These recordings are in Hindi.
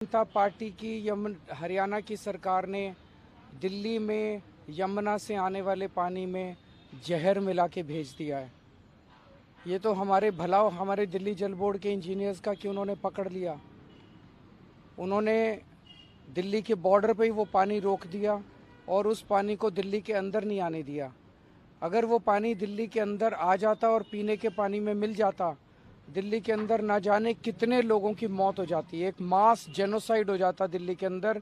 जनता पार्टी की हरियाणा की सरकार ने दिल्ली में यमुना से आने वाले पानी में जहर मिला के भेज दिया है। ये तो हमारे भला हमारे दिल्ली जल बोर्ड के इंजीनियर्स का कि उन्होंने पकड़ लिया। उन्होंने दिल्ली के बॉर्डर पे ही वो पानी रोक दिया और उस पानी को दिल्ली के अंदर नहीं आने दिया। अगर वो पानी दिल्ली के अंदर आ जाता और पीने के पानी में मिल जाता, दिल्ली के अंदर ना जाने कितने लोगों की मौत हो जाती। एक मास जेनोसाइड हो जाता दिल्ली के अंदर।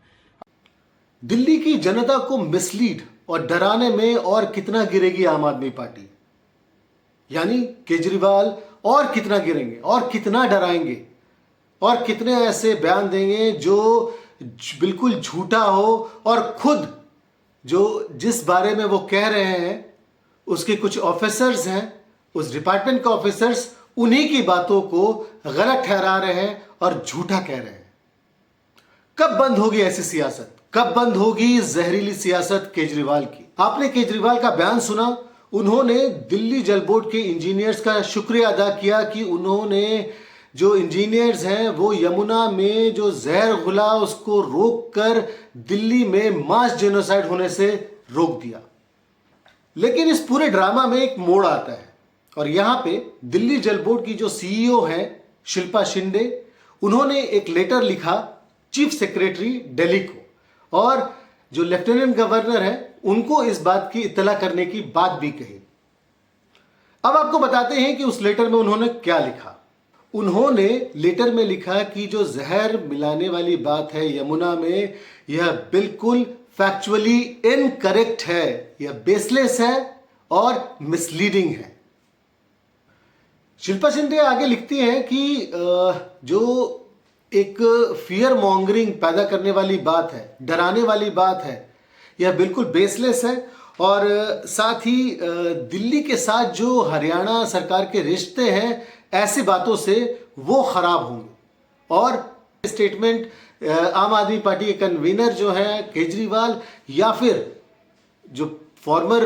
दिल्ली की जनता को मिसलीड और डराने में और कितना गिरेगी आम आदमी पार्टी, यानी केजरीवाल और कितना गिरेंगे और कितना डराएंगे और कितने ऐसे बयान देंगे जो बिल्कुल झूठा हो और खुद जो जिस बारे में वो कह रहे हैं उसके कुछ ऑफिसर्स हैं, उस डिपार्टमेंट के ऑफिसर्स उन्हीं की बातों को गलत ठहरा रहे हैं और झूठा कह रहे हैं। कब बंद होगी ऐसी सियासत? कब बंद होगी जहरीली सियासत केजरीवाल की? आपने केजरीवाल का बयान सुना। उन्होंने दिल्ली जल बोर्ड के इंजीनियर्स का शुक्रिया अदा किया कि उन्होंने जो इंजीनियर्स हैं वो यमुना में जो जहर घुला उसको रोक कर दिल्ली में मास जेनोसाइड होने से रोक दिया। लेकिन इस पूरे ड्रामा में एक मोड़ आता है और यहां पे दिल्ली जल बोर्ड की जो सीईओ हैं शिल्पा शिंदे, उन्होंने एक लेटर लिखा चीफ सेक्रेटरी दिल्ली को और जो लेफ्टिनेंट गवर्नर है उनको इस बात की इत्तला करने की बात भी कही। अब आपको बताते हैं कि उस लेटर में उन्होंने क्या लिखा। उन्होंने लेटर में लिखा कि जो जहर मिलाने वाली बात है यमुना में, यह बिल्कुल फैक्चुअली इनकरेक्ट है, यह बेसलेस है और मिसलीडिंग है। शिल्पा शिंदे आगे लिखती हैं कि जो एक फियर मॉन्गरिंग पैदा करने वाली बात है, डराने वाली बात है, यह बिल्कुल बेसलेस है और साथ ही दिल्ली के साथ जो हरियाणा सरकार के रिश्ते हैं ऐसी बातों से वो खराब होंगे। और स्टेटमेंट आम आदमी पार्टी के कन्वीनर जो है केजरीवाल या फिर जो फॉर्मर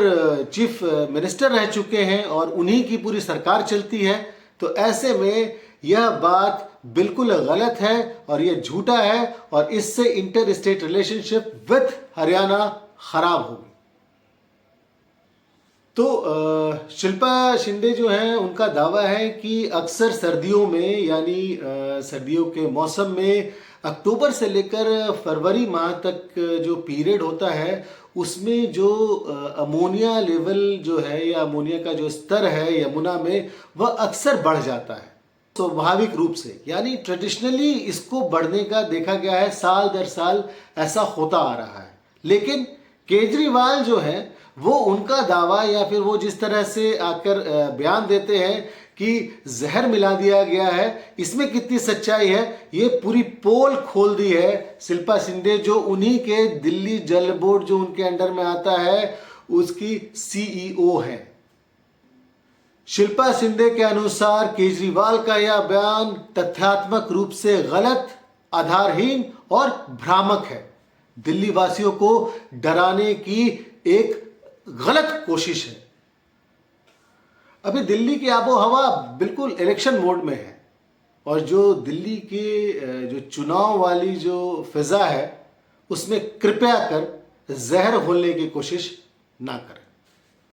चीफ मिनिस्टर रह चुके हैं और उन्हीं की पूरी सरकार चलती है, तो ऐसे में यह बात बिल्कुल गलत है और यह झूठा है और इससे inter state relationship with Haryana खराब होगी। तो शिल्पा शिंदे जो हैं उनका दावा है कि अक्सर सर्दियों में यानी सर्दियों के मौसम में अक्टूबर से लेकर फरवरी माह तक जो पीरियड होता है उसमें जो अमोनिया लेवल जो है या अमोनिया का जो स्तर है यमुना में वह अक्सर बढ़ जाता है स्वाभाविक रूप से, यानी ट्रेडिशनली इसको बढ़ने का देखा गया है, साल दर साल ऐसा होता आ रहा है। लेकिन केजरीवाल जो है वो उनका दावा या फिर वो जिस तरह से आकर बयान देते हैं कि जहर मिला दिया गया है, इसमें कितनी सच्चाई है ये पूरी पोल खोल दी है शिल्पा शिंदे, जो उन्हीं के दिल्ली जल बोर्ड जो उनके अंडर में आता है उसकी सीईओ है। शिल्पा शिंदे के अनुसार केजरीवाल का यह बयान तथ्यात्मक रूप से गलत, आधारहीन और भ्रामक है। दिल्ली वासियों को डराने की एक गलत कोशिश है। अभी दिल्ली की आबो हवा बिल्कुल इलेक्शन मोड में है और जो दिल्ली के जो चुनाव वाली जो फिजा है उसमें कृपया कर जहर घोलने की कोशिश ना करें।